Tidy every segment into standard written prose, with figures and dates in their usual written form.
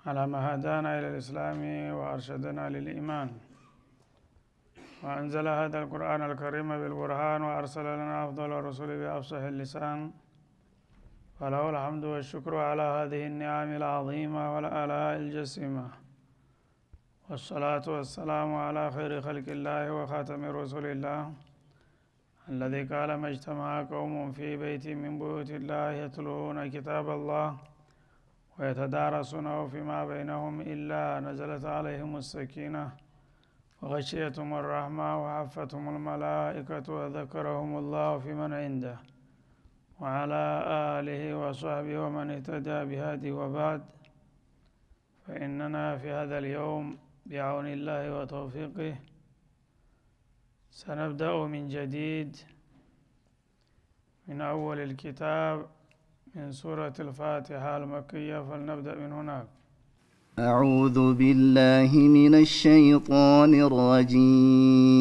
على ما هدانا إلى الإسلام وأرشدنا للإيمان وأنزل هذا القرآن الكريم بالبرهان وأرسل لنا أفضل الرسل بأفصح اللسان فله الحمد والشكر على هذه النعم العظيمة والآلاء الجسيمة والصلاة والسلام على خير خلق الله وخاتم رسول الله الذي قال ما اجتمع قوم في بيت من بيوت الله يتلون كتاب الله ويتدارسونه فيما بينهم إلا نزلت عليهم السكينة وغشيتهم الرحمة وحفتهم الملائكة وذكرهم الله في من عنده وعلى آله وصحبه ومن اهتدى بهديه وبعد فإننا في هذا اليوم بعون الله وتوفيقه سنبدأ من جديد من أول الكتاب من سورة الفاتحة المكية فلنبدأ من هناك. أعوذ بالله من الشيطان الرجيم.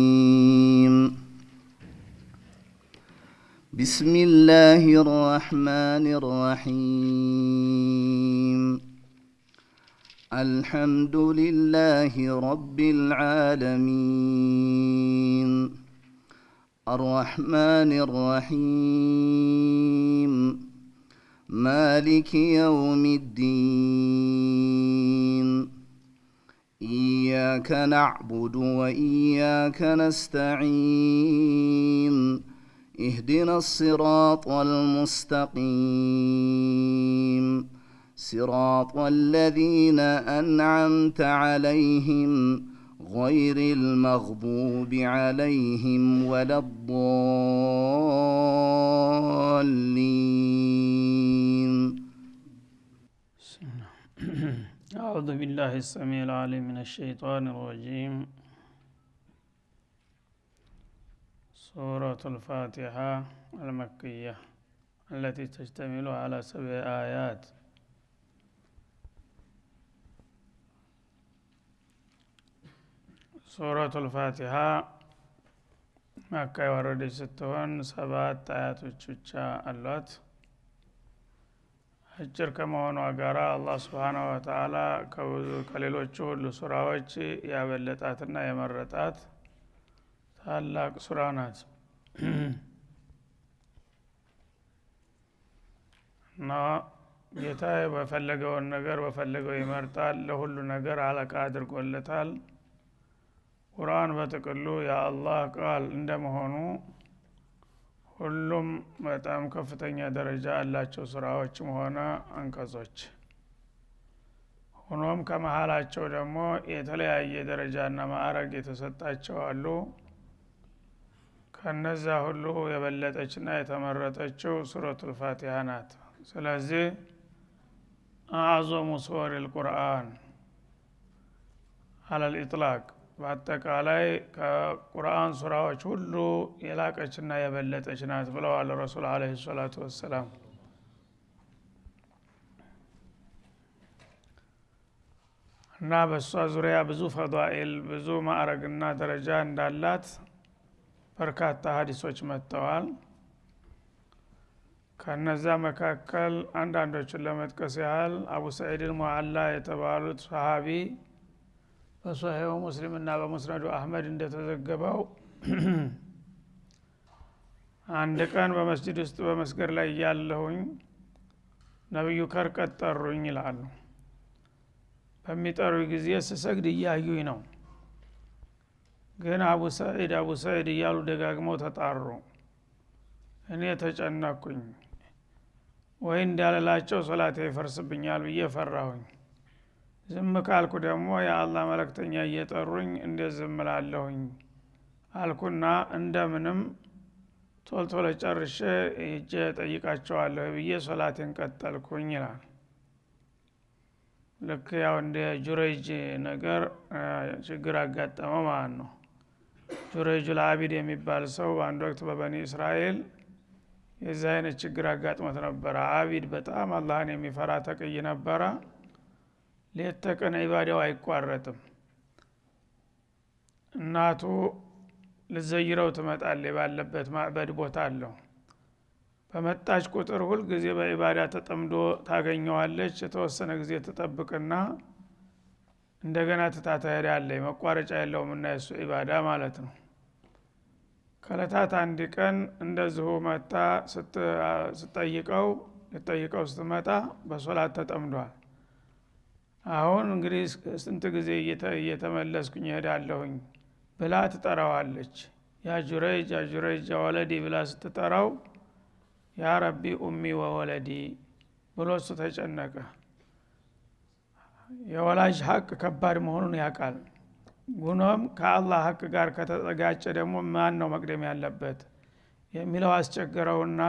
بسم الله الرحمن الرحيم. الحمد لله رب العالمين الرحمن الرحيم مالك يوم الدين إياك نعبد وإياك نستعين اهدنا الصراط المستقيم صراط الذين أنعمت عليهم غير المغضوب عليهم ولا الضالين. أعوذ بالله السميع العليم من الشيطان الرجيم. سورة الفاتحة المكية التي تشتمل على 7 آيات. سورة الفاتحة مكة የወረደች ስትሆን 7 አያቶች ብቻ አሏት። አጭር ከመሆኗ ጋራ አላህ Subhanahu Wa Ta'ala ከሌሎቹ ሁሉ ሱራዎች ያበለጣትና የመረጣት ታላቅ ሱራ ናት። እና ጌታ በፈለገውን ነገር በፈለገው ይመርጣል። ለሁሉ ነገር አለቃ አድርጎለታል። ቁርአን በጥቅሉ የአላህ ቃል እንደመሆኑ ሁሉም በጣም ከፍተኛ ደረጃ ያላቸው ሱራዎችም ሆነ አንቀጾች ሆኖም ከመሃላቸው ደግሞ የተለያየ ደረጃና ማዕረግ የተሰጣቸው አሉ። ከነዛ ሁሉ የበለጠችና የተመረጠችው ሱረቱል ፋቲሃ ናት። ስለዚህ አዕዘሙ ሱወሪል ቁርአን አለል ኢጥላቅ በአጠቃላይ ከቁርአን ሱራዎች ሁሉ የላቀችና የበለጠች ናት ብለዋል ረሱል አለይሂ ሰላቱ ወሰላም። እና በሷ ዙሪያ ብዙ ፈዳኢል ብዙ ማዕረግና ደረጃ እንዳላት በርካታ ሐዲሶች መጥተዋል። ከነዛ መካከል አንዳንዶቹን ለመጥቀስ ያህል አቡ ሰዒድ አልሙዓላ የተባሉት ሰሃቢ በሶሒህ ሙስሊም እና በሙስነዱ አህመድ እንደተዘገበው አንድ ቀን በመስጂድ ውስጥ በመስገድ ላይ ያለሁኝ ነብዩ ከርቀት ጠሩኝ ይላሉ። በሚጠሩኝ ጊዜ ስሰግድ እያዩኝ ነው። ግን አቡ ሰዒድ እያሉ ደጋግመው ተጣሩ። እኔ ተጨነቅኩኝ። ወይ እንዳልላቸው ሶላቴ ይፈርስብኛል ብዬ ፈራሁኝ። ዝም ካልኩ ደግሞ የአላህ መልእክተኛ እየጠሩኝ እንደዝም እላለሁኝ አልኩና እንደምንም ቶልቶሎ ጨርሼ ሄጄ ጠይቃቸዋለሁ ብዬ ሶላቴን ቀጠልኩኝ ይላል። ልክ ያው እንደ ጁረይጅ ነገር ችግር አጋጠመው ማለት ነው። ጁረይጁል አቢድ የሚባል ሰው በአንድ ወቅት በበኒ እስራኤል የዚህ አይነት ችግር አጋጥሞት ነበረ። አቢድ በጣም አላህን የሚፈራ ተቅይ ነበረ። ሌት ተቀን ዒባዳው አይቋረጥም። እናቱ ልዘይረው ትመጣለች። ባለበት ማዕበድ ቦታ አለው። በመጣች ቁጥር ሁል ጊዜ በዒባዳ ተጠምዶ ታገኘዋለች። የተወሰነ ጊዜ ተጠብቅና እንደገና ትታተሄዳለች መቋረጫ የለውም እና የሱ ኢባዳ ማለት ነው። ከለታት አንድ ቀን እንደዚሁ መጣ ልጠይቀው ስትመጣ በሶላት ተጠምዷል። አሁን እንግዲህ ስንት ጊዜ እየተመለስኩኝ እሄዳለሁኝ ብላ ትጠራዋለች። ያ ጁረይጅ ያ ወለዲ ብላ ስትጠራው ያ ረቢ ኡሚ ወወለዲ ብሎ እሱ ተጨነቀ። የወላጅ ሀቅ ከባድ መሆኑን ያውቃል። ጉኖም ከአላህ ሀቅ ጋር ከተጠጋጨ ደግሞ ማን ነው መቅደም ያለበት የሚለው አስቸገረውና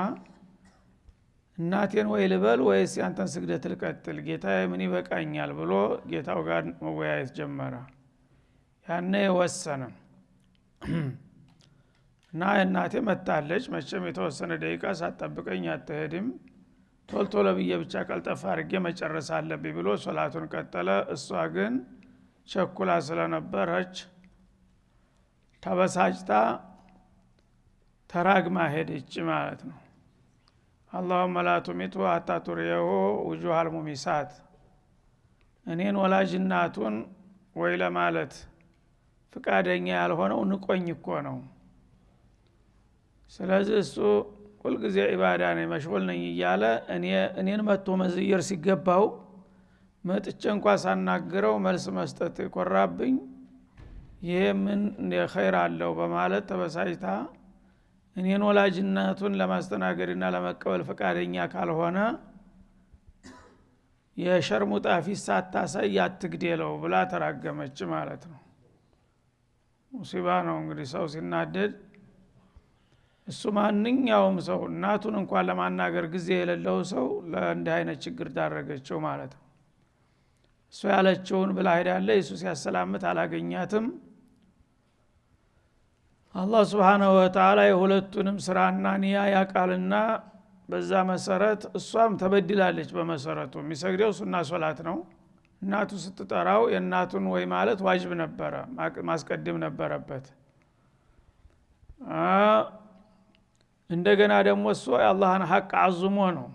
እናቴን ወይ ልበል ወይስ ያንተን ስግደት ልቀጥል ጌታዬ ምን ይበቃኛል ብሎ ጌታው ጋር መወያየት ጀመረ። ያኔ ወሰነ እና እናቴ መጣለች። መቼም የተወሰነ ደቂቃ ሳትጠብቀኝ አትሄድም፣ ቶልቶሎ ብዬ ብቻ ቀልጠፋ አድርጌ መጨረስ አለብኝ ብሎ ሶላቱን ቀጠለ። እሷ ግን ቸኩላ ስለነበረች ተበሳጭታ ተራግማ ሄደች ማለት ነው። አላሁመ ላ ቱሚቱ ሀታ ቱሪየሁ ውጁሃል ሙሚሳት። እኔን ወላጅ እናቱን ወይ ለማለት ፍቃደኛ ያልሆነው ንቆኝ እኮ ነው። ስለዚህ እሱ ሁልጊዜ ኢባዳ ነኝ መሽጉል ነኝ እያለ እኔን መጥቶ መዝየር ሲገባው መጥቼ እንኳ ሳናግረው መልስ መስጠት ይቆራብኝ፣ ይሄ ምን ኸይር አለው በማለት ተበሳጭታ እኔን ወላጅነቱን ለማስተናገድና ለመቀበል ፈቃደኛ ካልሆነ የሸርሙጣ ፊት ሳታሳይ አትግደለው ብላ ተራገመች ማለት ነው። ሙሲባ ነው እንግዲህ ሰው ሲናደድ። እሱ ማንኛውም ሰው እናቱን እንኳን ለማናገር ጊዜ የሌለው ሰው ለእንዲህ አይነት ችግር ዳረገችው ማለት ነው። እሱ ያለችውን ብላ ሄዳለች። እሱ ሲያሰላምት አላገኛትም። አላህ ሱብሓነሁ ወተዓላ የሁለቱንም ስራና ንያ ያቃልና በዛ መሰረት እሷም ተበድላለች። በመሰረቱ የሚሰግደው ሱና ሶላት ነው። እናቱ ስትጠራው የእናቱን ወይ ማለት ዋጅብ ነበረ ማስቀደም ነበረበት። እንደገና ደግሞ እሱ የአላህን ሐቅ አዝሞ ነው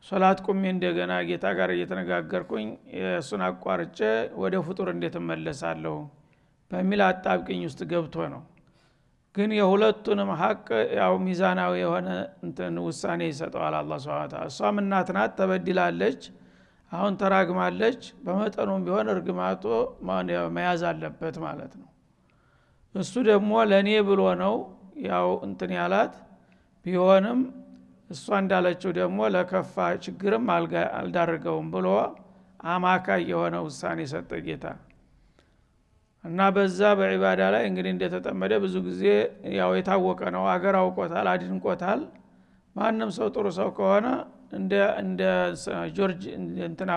ሶላት ቁሜ እንደገና ጌታ ጋር እየተነጋገርኩኝ እሱን አቋርጬ ወደ ፍጡር እንዴት እመለሳለሁ በሚል አጣብቅኝ ውስጥ ገብቶ ነው። ግን የሁለቱንም ሐቅ ያው ሚዛናዊ የሆነ ውሳኔ ይሰጠዋል አላህ ሱብሓነሁ ወተዓላ። እሷም እናት ናት፣ ተበድላለች፣ አሁን ተራግማለች። በመጠኑም ቢሆን እርግማቱ መያዝ አለበት ማለት ነው። እሱ ደግሞ ለኔ ብሎ ነው ያው ያላት ቢሆንም እሷ እንዳለችው ደግሞ ለከፋ ችግርም አልዳረገውም ብሎ አማካይ የሆነ ውሳኔ ሰጠ ጌታ። እና በዛ በዒባዳ ላይ እንግዲህ እንደተጠመደ ብዙ ጊዜ ያው የታወቀ ነው። አገር አውቆታል፣ አድንቆታል። ማንም ሰው ጥሩ ሰው ከሆነ እንደ ጆርጅ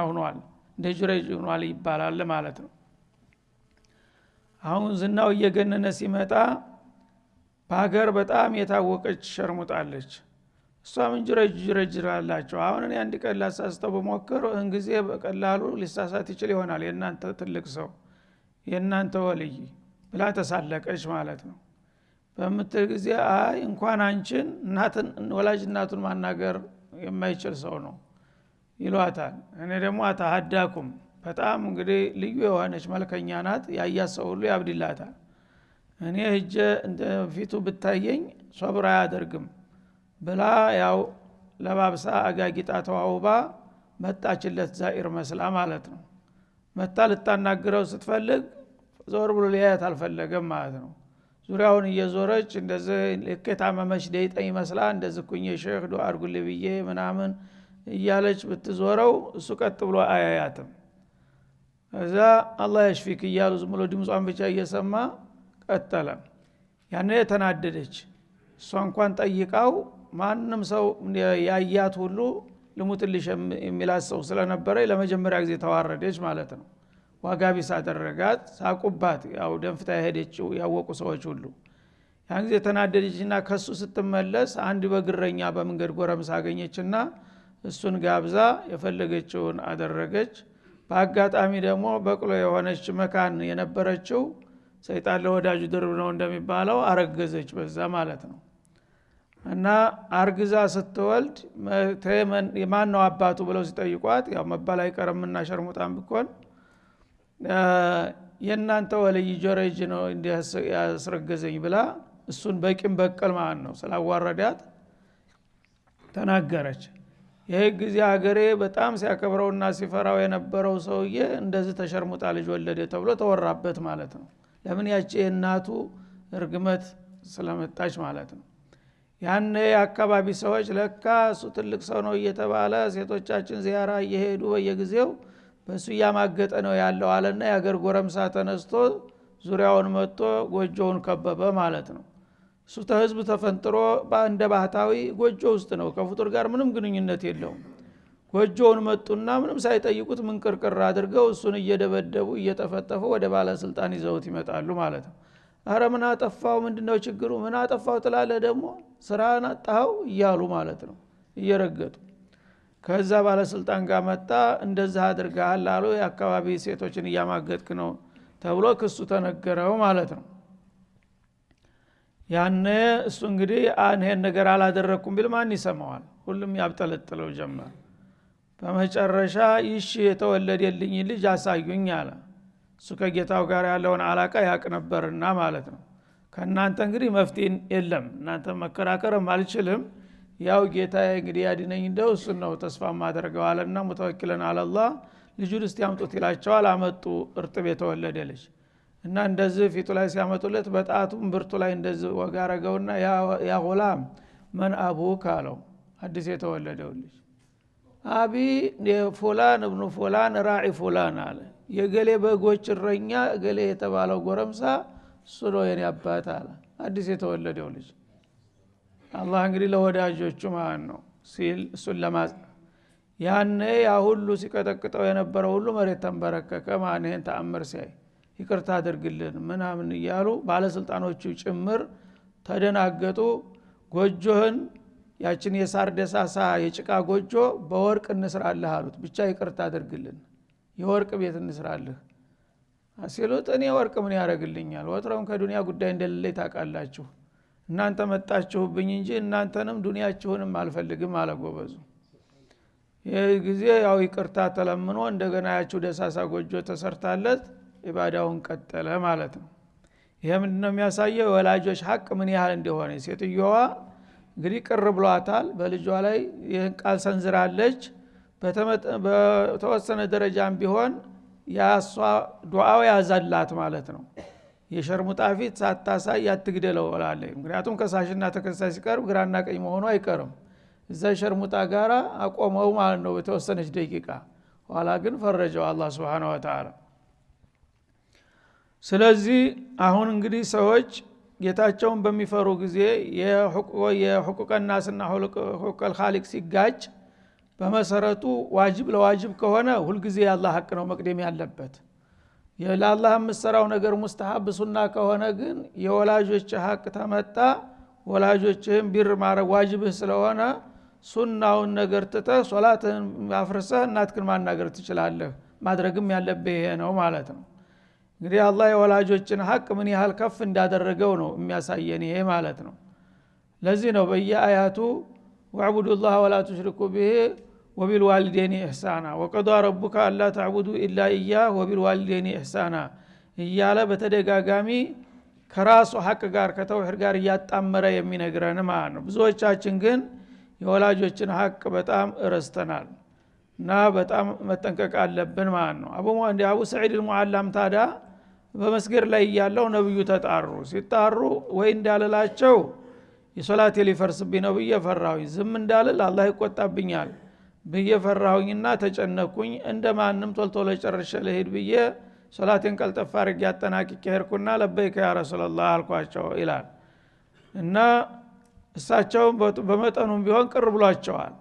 ሆኗል፣ እንደ ጁረይጅ ሆኗል ይባላል ማለት ነው። አሁን ዝናው እየገነነ ሲመጣ በሀገር በጣም የታወቀች ሸርሙጣለች። እሷ ምን ጁረይጅ አላቸው። አሁን እኔ አንድ ቀን ላሳስተው በሞክር እን ጊዜ በቀላሉ ሊሳሳት ይችል ይሆናል የእናንተ ትልቅ ሰው የእናንተ ወልይ ብላ ተሳለቀች ማለት ነው። በምትል ጊዜ አይ እንኳን አንቺን ወላጅ እናቱን ማናገር የማይችል ሰው ነው ይሏታል። እኔ ደግሞ አታሃዳኩም በጣም እንግዲህ ልዩ የሆነች መልከኛ ናት፣ ያያት ሰው ሁሉ ያብድላታል። እኔ ሂጄ ፊቱ ብታየኝ ሶብር አያደርግም ብላ ያው ለባብሳ አጋጊጣ ተዋውባ መጣችለት ዛኢር መስላ ማለት ነው። መጣ ልታናግረው ስትፈልግ ዞር ብሎ ሊያያት አልፈለገም ማለት ነው። ዙሪያውን እየዞረች እንደዚህ ለከታመመች ደይጠኝ መስላ እንደዚህ ኩኝ ሼህ ዱዓ አድርጉልኝ ብዬ ምናምን እያለች ብትዞረው እሱ ቀጥ ብሎ አያያትም። እዛ አላህ ያሽፊክ እያሉ ዝም ብሎ ድምጿን ብቻ እየሰማ ቀጠለ። ያኔ ተናደደች። እሷ እንኳን ጠይቃው ማንም ሰው ያያት ሁሉ ልሙትልሽ የሚላት ሰው ስለነበረ ለመጀመሪያ ጊዜ ተዋረደች ማለት ነው። ዋጋ ቢስ አደረጋት፣ ሳቁባት። ያው ደንፍታ ሄደችው ያወቁ ሰዎች ሁሉ። ያን ጊዜ ተናደደችና ከሱ ስትመለስ አንድ በግረኛ በመንገድ ጎረምሳ አገኘችና እሱን ጋብዛ የፈለገችውን አደረገች። በአጋጣሚ ደግሞ በቅሎ የሆነች መካን የነበረችው ሰይጣን ለወዳጁ ድርብ ነው እንደሚባለው አረገዘች በዛ ማለት ነው። እና አርግዛ ስትወልድ ማን ነው አባቱ ብለው ሲጠይቋት ያው መባል አይቀርምና ሸርሙጣን ብኮን የናንተ ወልይ ጆረጅ ነው እንዲያስረገዘኝ ብላ እሱን በቂም በቀል ማለት ነው ስላዋረዳት ተናገረች። ይሄ ጊዜ አገሬ በጣም ሲያከብረውና ሲፈራው የነበረው ሰውዬ እንደዚህ ተሸርሙጣ ልጅ ወለደ ተብሎ ተወራበት ማለት ነው። ለምን ያቺ እናቱ እርግመት ስለመጣች ማለት ነው። ያኔ የአካባቢ ሰዎች ለካ እሱ ትልቅ ሰው ነው እየተባለ ሴቶቻችን ዚያራ እየሄዱ በየጊዜው በሱ ያማገጠ ነው ያለው አለና ያገር ጎረምሳ ተነስቶ ዙሪያውን መጥቶ ጎጆውን ከበበ ማለት ነው። እሱ ተህዝብ ተፈንጥሮ እንደ ባህታዊ ጎጆ ውስጥ ነው፣ ከፍጡር ጋር ምንም ግንኙነት የለውም። ጎጆውን መጡና ምንም ሳይጠይቁት ምንቅርቅር አድርገው እሱን እየደበደቡ እየጠፈጠፉ ወደ ባለስልጣን ይዘውት ይመጣሉ ማለት ነው። አረ ምን አጠፋው? ምንድነው ችግሩ? ምን አጠፋው ትላለህ ደግሞ ስራን አጣው እያሉ ማለት ነው እየረገጡ። ከዛ ባለስልጣን ጋር መጣ። እንደዛ አድርጋል አሉ። የአካባቢ ሴቶችን እያማገጥክ ነው ተብሎ ክሱ ተነገረው ማለት ነው። ያኔ እሱ እንግዲህ ይሄን ነገር አላደረኩም ቢል ማን ይሰማዋል? ሁሉም ያብጠለጥለው ጀመር። በመጨረሻ ይሽ የተወለደልኝ ልጅ አሳዩኝ አለ። እሱ ከጌታው ጋር ያለውን አላቃ ያቅ ነበርና ማለት ነው። ከናንተ እንግዲህ መፍትሄ የለም፣ እናንተ መከራከርም አልችልም። ያው ጌታዬ እንግዲህ ያድነኝ እንደው እሱ ነው ተስፋ ማድረገው አለና ሙተወክለን አለላህ ልጁን እስቲ ያምጡት ይላቸዋል። አመጡ። እርጥብ የተወለደ ልጅ እና እንደዚህ ፊቱ ላይ ሲያመጡለት በጣቱም ብርቱ ላይ እንደዚህ ወጋረገውና ያ ጉላም መን አቡክ አለው። አዲስ የተወለደው ልጅ አቢ ፉላን እብኑ ፉላን ራዒ ፉላን አለ። የገሌ በጎች እረኛ ገሌ የተባለው ጎረምሳ እሱ ነው የኔ አባት አለ። አዲስ የተወለደው ልጅ አላህ እንግዲህ ለወዳጆቹ ማለት ነው ሲል እሱን ለማጽ ያኔ ያ ሁሉ ሲቀጠቅጠው የነበረው ሁሉ መሬት ተንበረከከ። ማንህን ተአምር ሲያይ ይቅርታ አድርግልን ምናምን እያሉ ባለስልጣኖቹ ጭምር ተደናገጡ። ጎጆህን ያችን የሳር ደሳሳ የጭቃ ጎጆ በወርቅ እንስራለህ አሉት። ብቻ ይቅርታ አድርግልን የወርቅ ቤት እንስራለህ ሲሉት እኔ ወርቅ ምን ያደርግልኛል? ወትሮም ከዱንያ ጉዳይ እንደሌለኝ ታውቃላችሁ። እናንተ መጣችሁብኝ እንጂ እናንተንም ዱንያችሁንም አልፈልግም አለ ጎበዙ። ይህ ጊዜ ያው ይቅርታ ተለምኖ እንደገና ያችሁ ደሳሳ ጎጆ ተሰርታለት ኢባዳውን ቀጠለ ማለት ነው። ይሄ ምንድነው የሚያሳየው? ወላጆች ሐቅ ምን ያህል እንደሆነ። ሴትዮዋ እንግዲህ ቅር ብሏታል፣ በልጇ ላይ ይህን ቃል ሰንዝራለች። በተወሰነ ደረጃም ቢሆን ያሷ ዱዓው ያዛላት ማለት ነው። የሸርሙጣ ፊት ሳታሳይ ያትግደለው እላለሁ። ምክንያቱም ከሳሽና ተከሳሽ ሲቀርብ ግራና ቀኝ መሆኑ አይቀርም። እዛ ሸርሙጣ ጋራ አቆመው ማለት ነው በተወሰነች ደቂቃ። ኋላ ግን ፈረጀው አላህ Subhanahu Wa Ta'ala። ስለዚህ አሁን እንግዲህ ሰዎች ጌታቸውን በሚፈሩ ጊዜ የሁቁቀ ናስና ሁቁቀል ኻሊቅ ሲጋጭ በመሰረቱ ዋጅብ ለዋጅብ ከሆነ ሁሉ ጊዜ ያላህ ሐቅ ነው መቅደም ያለበት። የላላህ መስራው ነገር ሙስተሐብ ሱና ከሆነ ግን የወላጆች ሐቅ ተመጣ ወላጆችህም ቢር ማረግ ዋጅብህ ስለሆነ ሱናውን ነገር ትተህ ሶላትን አፍርሰህ እናትክን ማናገር ትችላለህ። ማድረግም ያለብህ ይሄ ነው ማለት ነው። እንግዲህ አላህ የወላጆችን ሐቅ ምን ያህል ከፍ እንዳደረገው ነው የሚያሳየን ይሄ ማለት ነው። ለዚህ ነው በየአያቱ ወዕቡዱላህ ወላ ትሽሪኩ ቢሂ ወቢልዋሊደይኒ ኢህሳና ወቀዷ ረቡከ አላ ተዕቡዱ ኢላ ኢያህ ወቢልዋሊደይኒ ኢህሳና እያለ በተደጋጋሚ ከራሱ ሐቅ ጋር ከተውሂድ ጋር እያጣመረ የሚነግረን ማለት ነው። ብዙዎቻችን ግን የወላጆችን ሐቅ በጣም እረስተናል እና በጣም መጠንቀቅ አለብን ማለት ነው። አቡ ሰዒድ አልሙዓላም ታዳ በመስገድ ላይ ያለው ነብዩ ተጣሩ። ሲጣሩ ወይ እንዳለላቸው የሶላቴ ሊፈርስብኝ ነው ብዬ ፈራሁኝ፣ ዝም እንዳልል አላህ ይቆጣብኛል ብዬ ፈራሁኝና ተጨነኩኝ። እንደማንም ቶልቶሎ ጨርሼ ልሄድ ብዬ ሶላቴን ቀልጠፍ አድርጌ አጠናቅቄ ሄድኩና ለበይከ ያ ረሱላህ አልኳቸው ይላል። እና እሳቸው በመጠኑም ቢሆን ቅር ብሏቸዋል።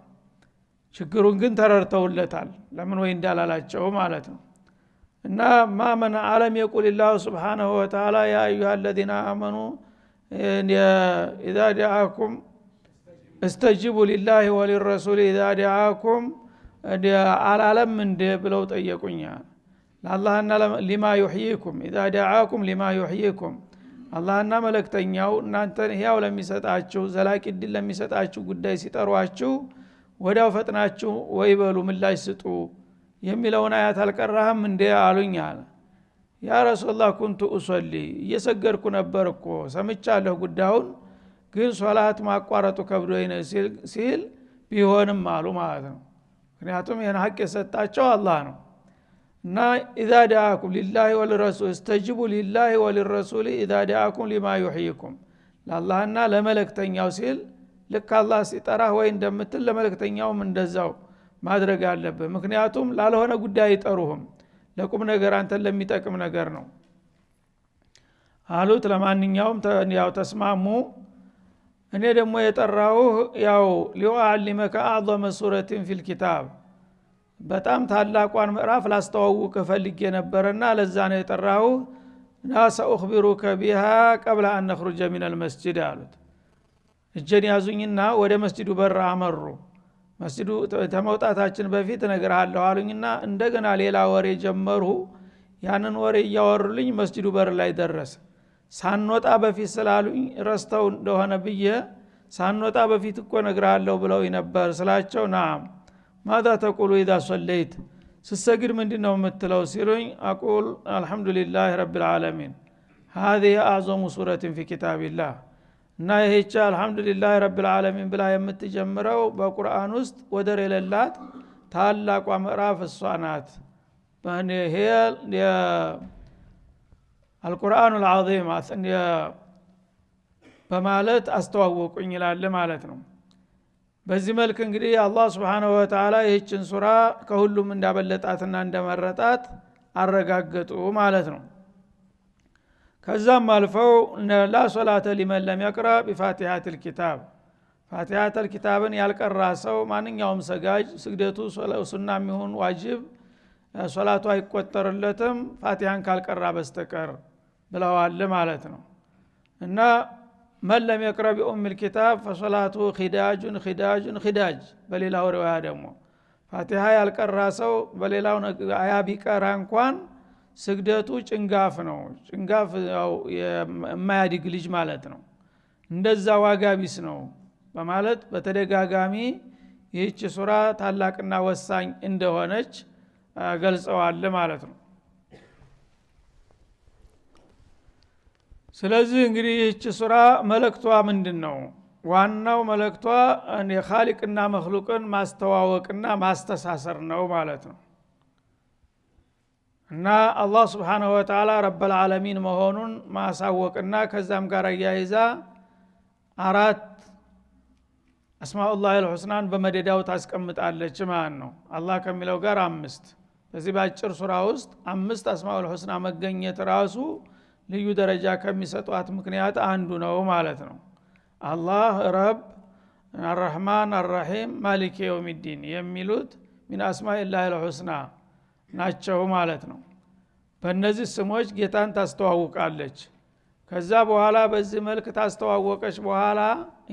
ችግሩን ግን ተረድተውለታል ለምን ወይ እንዳላላቸው ማለት ነው። እና ማመን ዓለም የቁልላሁ Subhanahu Wa Ta'ala ያ አዩሃ الذين آمنوا إذا دعاكم استجيبوا لله وللرسول إذا دعاكم አላለም እንደ ብለው ጠየቁኛ። ለአላህና ለማ يحييكم إذا دعاكم لما يحييكم አላህና መልእክተኛው እናንተን ሕያው ለሚሰጣችሁ ዘላቂ ድል ለሚሰጣችሁ ጉዳይ ሲጠሯችሁ ወዳው ፈጥናችሁ ወይ በሉ ምላሽ ስጡ የሚለውን አያት አልቀራህም እንደ አሉኝ አለ። ያ ረሱላህ ኩንቱ ኡሰሊ እየሰገድኩ ነበርኮ ሰምቻለሁ ጉዳዩን ግን ሶላት ማቋረጡ ከብዶኝ ነው ሲል ቢሆንም አሉ ማለት ነው። ምክንያቱም ይሄን ሐቅ የሰጣቸው አላህ ነው እና ኢዛ ዳአኩም ሊላሂ ወልረሱል እስተጅቡ ሊላሂ ወልረሱል ኢዛ ዳአኩም ሊማ ይሕይኩም ለአላህና ለመለክተኛው ሲል ልክ አላህ ሲጠራህ ወይ እንደምትል ለመለክተኛውም እንደዛው ማድረግ አለብህ። ምክንያቱም ላልሆነ ጉዳይ አይጠሩህም ለቁም ነገር አንተን ለሚጠቅም ነገር ነው አሉት። ለማንኛውም ያው ተስማሙ። እኔ ደግሞ የጠራሁህ ያው ሊኡዓሊመከ አዕዘመ ሱረቲን ፊል ኪታብ በጣም ታላቋን ምዕራፍ ላስተዋውቅህ ፈልጌ ነበርና ለዛ ነው የጠራሁህ እና ሰኡኽቢሩከ ቢሃ ቀብለ አን ነኽሩጀ ሚነል መስጂድ አሉት። እጄን ያዙኝና ወደ መስጂዱ በር አመሩ። መስጂዱ ተመውጣታችን በፊት እነግርሃለሁ አሉኝና እንደገና ሌላ ወሬ ጀመሩ። ያንን ወሬ እያወሩልኝ መስጂዱ በር ላይ ደረሰ። ሳንወጣ በፊት ስላሉኝ ረስተው እንደሆነ ብዬ ሳንወጣ በፊት እኮ እነግርሃለሁ ብለው ነበር ስላቸው ናም ማዛ ተቁሉ ኢዛ ሶለይት ስሰግድ ምንድነው የምትለው ሲሉኝ አቁል አልহামዱሊላሂ ረቢል ዓለሚን هذه اعظم سوره في كتاب الله እና ይህች አልহামዱሊላሂ ረቢል ዓለሚን ብላ የምትጀምረው በቁርአን ውስጥ ወደር የሌላት ታላቋ ምዕራፍ እሷ ናት። ይሄ አልቁርአኑል ዓዚም በማለት አስተዋወቁኝ ይላል ማለት ነው። በዚህ መልክ እንግዲህ አላህ Subhanahu Wa Ta'ala ይህችን ሱራ ከሁሉም እንዳበለጣትና እንደመረጣት አረጋገጡ ማለት ነው። ከዛም አልፈው ላ ሶላተ ሊመን ለም የቅራ ቢፋቲሐቲል ኪታብ ፋቲሐተል ኪታብን ያልቀራ ሰው ማንኛውም ሰጋጅ ስግደቱ ሱናም ይሁን ዋጅብ ሶላቱ አይቆጠርለትም ፋቲሐን ካልቀራ በስተቀር ብለዋል ማለት ነው። እና መን ለም የቅራ ቢኡሚል ኪታብ ፈሶላቱ ኺዳጁን ኺዳጁን ኺዳጅ በሌላው ሪዋያ ደግሞ ፋቲሐ ያልቀራ ሰው በሌላው አያ ቢቀራ እንኳን ስግደቱ ጭንጋፍ ነው። ጭንጋፍ ያው የማያድግ ልጅ ማለት ነው። እንደዛ ዋጋ ቢስ ነው በማለት በተደጋጋሚ ይህች ሱራ ታላቅና ወሳኝ እንደሆነች ገልጸዋል ማለት ነው። ስለዚህ እንግዲህ ይህች ሱራ መልእክቷ ምንድነው? ዋናው መልእክቷ የኻሊቅና መኽሉቅን ማስተዋወቅና ማስተሳሰር ነው ማለት ነው። እና አላህ Subhanahu Wa Ta'ala ረብል ዓለሚን መሆኑን ማሳወቅና ከዛም ጋር ያይዛ አራት አስማኡላሂል ሁስናን በመደዳው ታስቀምጣለች ማለት ነው። አላህ ከሚለው ጋር አምስት በዚህ ባጭር ሱራ ውስጥ አምስት አስማኡል ሁስና መገኘት ራሱ ልዩ ደረጃ ከሚሰጧት ምክንያት አንዱ ነው ማለት ነው። አላህ ረብ አርረህማን አርረሂም ማሊክ የውሚዲን የሚሉት ሚን አስማኢላሂል ሁስና ናቸው ማለት ነው። በእነዚህ ስሞች ጌታን ታስተዋውቃለች። ከዛ በኋላ በዚህ መልክ ታስተዋወቀች በኋላ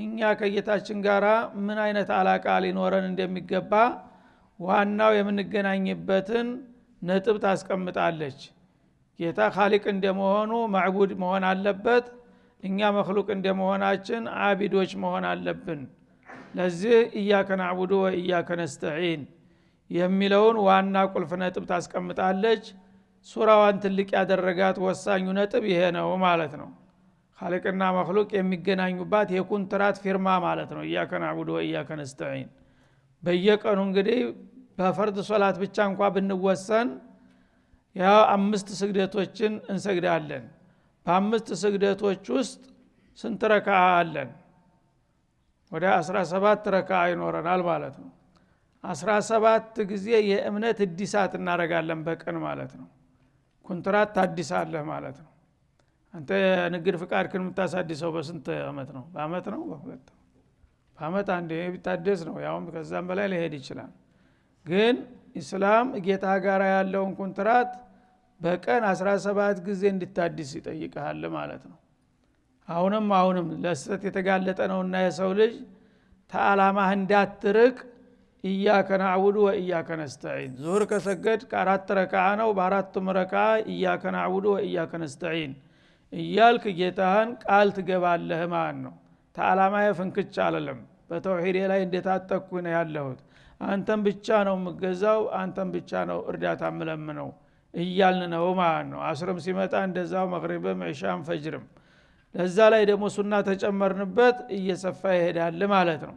እኛ ከጌታችን ጋር ምን አይነት አላቃ ሊኖረን እንደሚገባ ዋናው የምንገናኝበትን ነጥብ ታስቀምጣለች። ጌታ ኻሊቅ እንደመሆኑ ማዕቡድ መሆን አለበት፣ እኛ መኽሉቅ እንደመሆናችን አቢዶች መሆን አለብን። ለዚህ ኢያከ ነዕቡዱ ወኢያከ ነስተዒን የሚለውን ዋና ቁልፍ ነጥብ ታስቀምጣለች። ሱራዋን ትልቅ ያደረጋት ወሳኙ ነጥብ ይሄ ነው ማለት ነው። ኻሊቅና መኽሉቅ የሚገናኙባት የኮንትራት ፊርማ ማለት ነው። ኢያከ ነዕቡዱ ወኢያከ ነስተዒን በየቀኑ እንግዲህ በፈርድ ሶላት ብቻ እንኳን ብንወሰን ያ አምስት ስግደቶችን እንሰግዳለን። በአምስት ስግደቶች ውስጥ ስንት ረካዓ አለን? ወደ 17 ረካዓ ይኖረናል ማለት ነው። 17 ጊዜ የእምነት እድሳት እናደርጋለን በቀን ማለት ነው። ኮንትራት ታድሳለህ ማለት ነው። አንተ ንግድ ፍቃድ ግን የምታሳድሰው በስንት አመት ነው? በአመት ነው? በሁለት በአመት አንዴ ቢታደስ ነው። ያውም ከዛም በላይ ሊሄድ ይችላል። ግን ኢስላም ጌታ ጋር ያለውን ኮንትራት በቀን 17 ጊዜ እንድታድስ ይጠይቃል ማለት ነው። አሁንም ለስተት የተጋለጠ ነውና የሰው ልጅ ተዓላማህ እንዳትርቅ ኢያከ ነዕቡዱ ወኢያከ ነስተዒን ዙህር ከሰገድ ከአራት ረካዓ ነው። በአራቱም ረካዓ ኢያከ ነዕቡዱ ወኢያከ ነስተዒን እያልክ ጌታህን ቃል ትገባለህ ማለት ነው። ተዓላማዬ ፍንክች አለለም፣ በተውሂድ ላይ እንደታጠቅኩ ነው ያለሁት፣ አንተም ብቻ ነው የምገዛው፣ አንተም ብቻ ነው እርዳታ የምለምነው እያልን ነው ማለት ነው። አስርም ሲመጣ እንደዛው መግሪብም ኢሻም ፈጅርም ለዛ ላይ ደግሞ ሱና ተጨመርንበት እየሰፋ ይሄዳል ማለት ነው።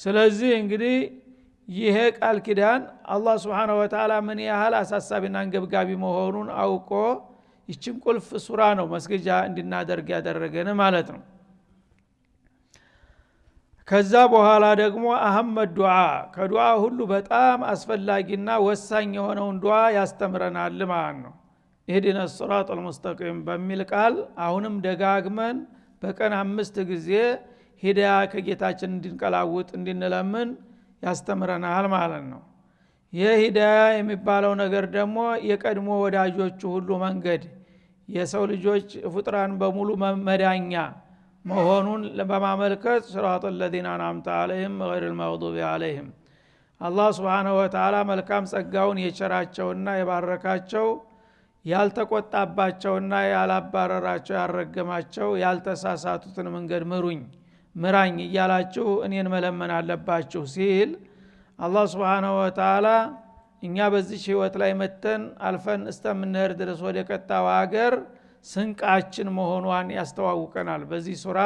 ስለዚህ እንግዲህ ይሄ ቃል ኪዳን አላህ Subhanahu Wa Ta'ala ምን ያህል አሳሳቢና አንገብጋቢ መሆኑን አውቆ ይችን ቁልፍ ሱራ ነው መስገጃ እንድናደርግ ያደረገን ማለት ነው። ከዛ በኋላ ደግሞ አህመድ ዱዓ ከዱዓ ሁሉ በጣም አስፈላጊና ወሳኝ የሆነውን ዱዓ ያስተምረናል ማለት ነው። ኢህዲነ ሲራጠል ሙስተቂም በሚል ቃል አሁንም ደጋግመን በቀን 5 ጊዜ ሂዳያ ከጌታችን እንድንቀላውጥ እንድንለምን ያስተምረናል ማለት ነው። ይህ ሂዳያ የሚባለው ነገር ደግሞ የቀድሞ ወዳጆቹ ሁሉ መንገድ የሰው ልጆች ፍጥራን በሙሉ መመዳኛ መሆኑን በማመልከት ሲራጠል ለዚነ አንዐምተ ዐለይሂም ገይሪል መግዱቢ ዐለይሂም አላህ Subhanahu Wa Ta'ala መልካም ጸጋውን የቸራቸውና የባረካቸው ያልተቆጣባቸውና ያላባረራቸው ያረገማቸው ያልተሳሳቱትን መንገድ ምራኝ እያላችሁ እኔን መለመን አለባችሁ ሲል አላህ Subhanahu Wa Ta'ala እኛ በዚህ ህይወት ላይ መተን አልፈን እስከምንሄድ ድረስ ወደ ቀጣው ሀገር ስንቃችን መሆኗን ያስተዋውቀናል። በዚህ ሱራ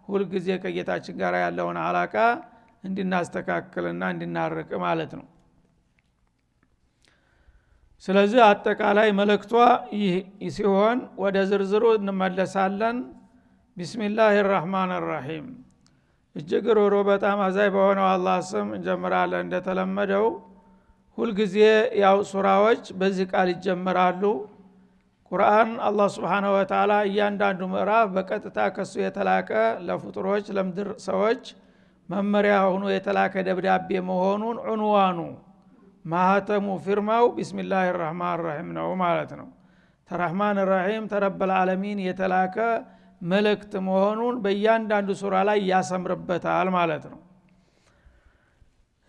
ሁሉ ጊዜ ከጌታችን ጋር ያለውን አላቃ እንድናስተካክልና እንድናርቅ ማለት ነው። ስለዚህ አጠቃላይ መልእክቷ ይህ ሲሆን ወደ ዝርዝሩ እንመለሳለን። ቢስሚላሂር ረህማኒር ረሂም እጅግ ሩሩ በጣም አዛኝ በሆነው አላህ ስም እንጀምራለን። እንደተለመደው ሁሉ ጊዜ ያው ሱራዎች በዚህ ቃል ይጀምራሉ። ቁርአን አላህ Subhanahu Wa Ta'ala እያንዳንዱ ምዕራፍ በቀጥታ ከሱ የተላከ ለፍጡሮች ለምድር ሰዎች መመሪያ ሆኖ የተላከ ደብዳቤ መሆኑን ዑንዋኑ ማህተሙ ፊርማው ቢስሚላሂር ረህማኒር ረሂም ነው ማለት ነው። ተረህማን ረሂም ተረበል ዓለሚን የተላከ መልእክት መሆኑን በእያንዳንዱ ሱራ ላይ ያሰምርበታል ማለት ነው።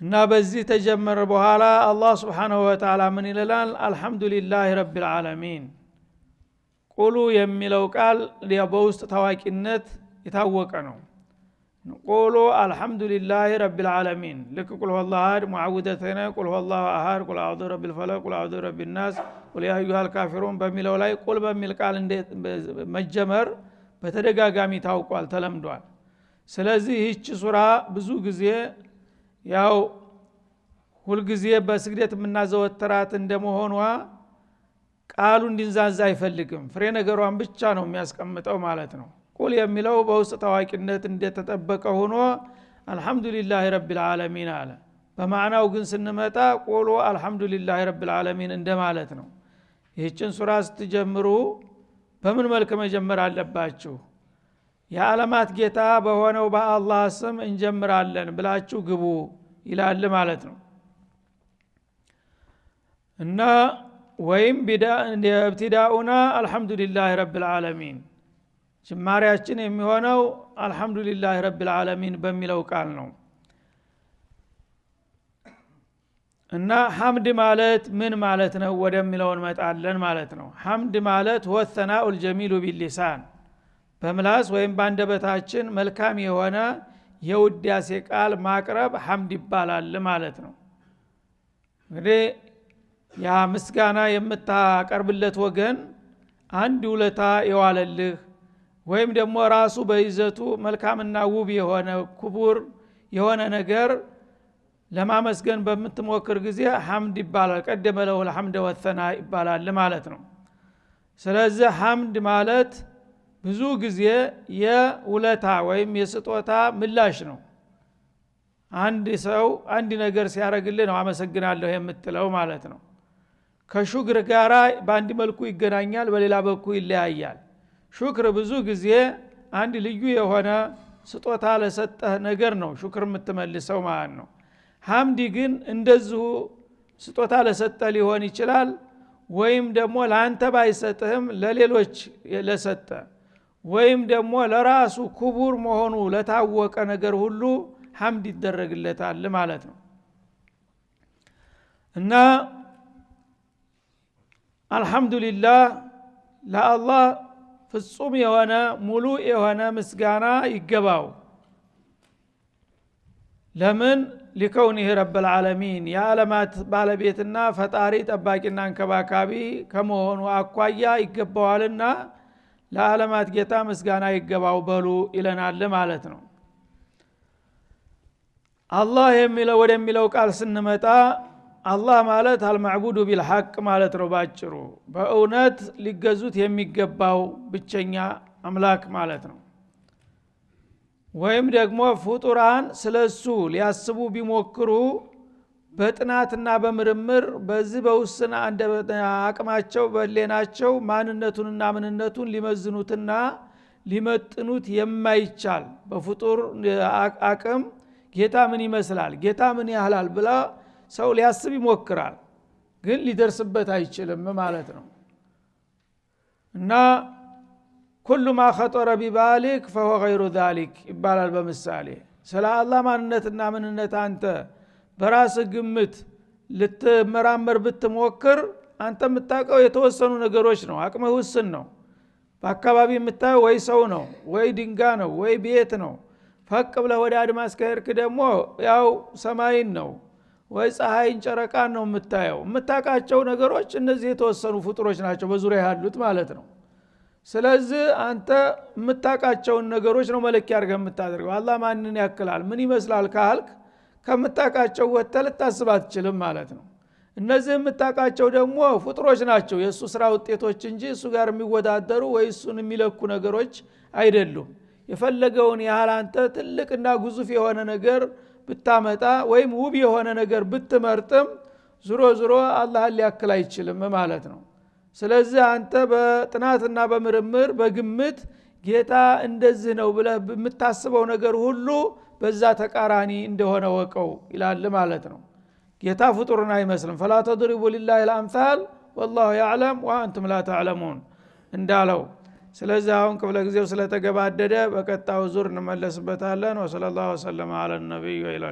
እና በዚህ ተጀመረ በኋላ አላህ Subhanahu Wa Ta'ala ምን ይላል? አልহামዱሊላሂ ረቢል ዓለሚን ቁሉ የሚለው ቃል በውስጥ ታዋቂነት የታወቀ ነው። ቁሉ አልহামዱሊላሂ ረቢል ዓለሚን ልክ ቁል ሁወላሁ አሐድ ሙዓውደተይን ቁል ሁወላሁ አሐድ ቁል አዑዙ ቢረቢል ፈለቅ ቁል አዑዙ ቢረቢን ናስ ቁል ያ አዩሃል ካፊሩን በሚለው ላይ ቁል በሚል ቃል መጀመር በተደጋጋሚ ታውቋል ተለምዷል። ስለዚህ ይህች ሱራ ብዙ ጊዜ ያው ሁሉ ጊዜ በስግደት የምናዘወተራት እንደመሆኗ ቃሉ እንዲንዛዛ አይፈልግም። ፍሬ ነገሯን ብቻ ነው የሚያስቀምጠው ማለት ነው። ቁል የሚለው በውስጥ ታዋቂነት እንደተጠበቀ ሆኖ አልহামዱሊላሂ ረቢል ዓለሚን አለ። በማዕናው ግን ስንመጣ ቁሉ አልহামዱሊላሂ ረቢል ዓለሚን እንደማለት ነው። ይህችን ሱራ ስትጀምሩ በምን መልክ መጀመር አለባችሁ? የዓለማት ጌታ በሆነው በአላህ ስም እንጀምራለን ብላችሁ ግቡ ይላል ማለት ነው። እና ወይም ኢብቲዳኡና አልহামዱሊላሂ ረቢል ዓለሚን ጅማሬያችን የሚሆነው አልহামዱሊላሂ ረቢል ዓለሚን በሚለው ቃል ነው። እና ሐምድ ማለት ምን ማለት ነው ወደሚለው እንመጣለን ማለት ነው። ሐምድ ማለት ወሰናኡል ጀሚሉ ቢልሊሳን በምላስ ወይም ባንደበታችን መልካም የሆነ የውዳሴ ቃል ማቅረብ ሐምድ ይባላል ማለት ነው። እንግዲህ ያ ምስጋና የምታቀርብለት ወገን አንድ ውለታ የዋለልህ ወይም ደግሞ ራሱ በይዘቱ መልካምና ውብ የሆነ ክቡር የሆነ ነገር ለማመስገን በምትሞክር ጊዜ ሐምድ ይባላል። ቀደመ ለሁል ሐምድ ወሰና ይባላል ማለት ነው። ስለዚህ ሐምድ ማለት ብዙ ጊዜ የውለታ ወይም የስጦታ ምላሽ ነው። አንድ ሰው አንድ ነገር ሲያረግልህ ነው አመሰግናለሁ የምትለው ማለት ነው። ከሹክር ጋራ በአንድ መልኩ ይገናኛል፣ በሌላ በኩል ይለያያል። ሹክር ብዙ ጊዜ አንድ ልዩ የሆነ ስጦታ ለሰጠህ ነገር ነው ሹክር የምትመልሰው ማለት ነው። ሐምድ ግን እንደዚሁ ስጦታ ለሰጠህ ሊሆን ይችላል፣ ወይም ደግሞ ለአንተ ባይሰጥህም ለሌሎች ለሰጠ ወይም ደግሞ ለራሱ ክቡር መሆኑ ለታወቀ ነገር ሁሉ ሐምድ ይደረግለታል ማለት ነው። እና አልহামዱሊላህ ለአላህ ፍጹም የሆነ ሙሉ የሆነ ምስጋና ይገባው። ለምን ሊከውኒህ ረብል ዓለሚን የዓለማት ባለቤትና ፈጣሪ ጠባቂና አንከባካቢ ከመሆኑ አኳያ ይገባዋልና ለዓለማት ጌታ ምስጋና ይገባው በሉ ይለናል ማለት ነው። አላህ የሚለው ወደሚለው ቃል ስንመጣ አላህ ማለት አልማዕቡዱ ቢልሐቅ ማለት ነው። ባጭሩ በእውነት ሊገዙት የሚገባው ብቸኛ አምላክ ማለት ነው። ወይም ደግሞ ፍጡራን ስለሱ ሊያስቡ ቢሞክሩ በጥናትና በምርምር በዚህ በውስና አቅማቸው በሌናቸው ማንነቱንና ምንነቱን ሊመዝኑትና ሊመጥኑት የማይቻል በፍጡር አቅም ጌታ ምን ይመስላል ጌታ ምን ያህላል ብላ ሰው ሊያስብ ይሞክራል፣ ግን ሊደርስበት አይችልም ማለት ነው። እና ኩሉ ማ ኸጠረ ቢባሊክ فهو غير ذلك ይባላል በምሳሌ። ስለ አላህ ማንነትና ምንነት አንተ በራስ ግምት ልትመራመር ብትሞክር አንተ የምታውቀው የተወሰኑ ነገሮች ነው። አቅምህ ውስን ነው። በአካባቢ የምታየው ወይ ሰው ነው ወይ ድንጋይ ነው ወይ ቤት ነው። ፈቅ ብለህ ወደ አድማስ ከሄድክ ደግሞ ያው ሰማይን ነው ወይ ፀሐይን ጨረቃን ነው የምታየው። የምታውቃቸው ነገሮች እነዚህ የተወሰኑ ፍጡሮች ናቸው በዙሪያ ያሉት ማለት ነው። ስለዚህ አንተ የምታውቃቸውን ነገሮች ነው መለኪያ አድርገህ የምታደርገው። አላህ ማንን ያክላል ምን ይመስላል ካልክ ከምታውቃቸው ወጥተህ ልታስብ አትችልም ማለት ነው። እነዚህ የምታውቃቸው ደግሞ ፍጡሮች ናቸው የእሱ ስራ ውጤቶች እንጂ እሱ ጋር የሚወዳደሩ ወይ እሱን የሚለኩ ነገሮች አይደሉም። የፈለገውን ያህል አንተ ትልቅና ግዙፍ የሆነ ነገር ብታመጣ ወይም ውብ የሆነ ነገር ብትመርጥም ዙሮ ዙሮ አላህን ሊያክል አይችልም ማለት ነው። ስለዚህ አንተ በጥናትና በምርምር በግምት ጌታ እንደዚህ ነው ብለህ የምታስበው ነገር ሁሉ በዛ ተቃራኒ እንደሆነ ወቀው ይላል ማለት ነው። ጌታ ፍጡርን አይመስልም። فلا تضربوا لله الامثال والله يعلم وانتم لا تعلمون እንዳለው። ስለዚህ አሁን ክፍለ ጊዜው ስለተገባደደ በቀጣዩ ዙር እንመለስበታለን። ወሰለላሁ ዐለ ነብዩ ወኢላ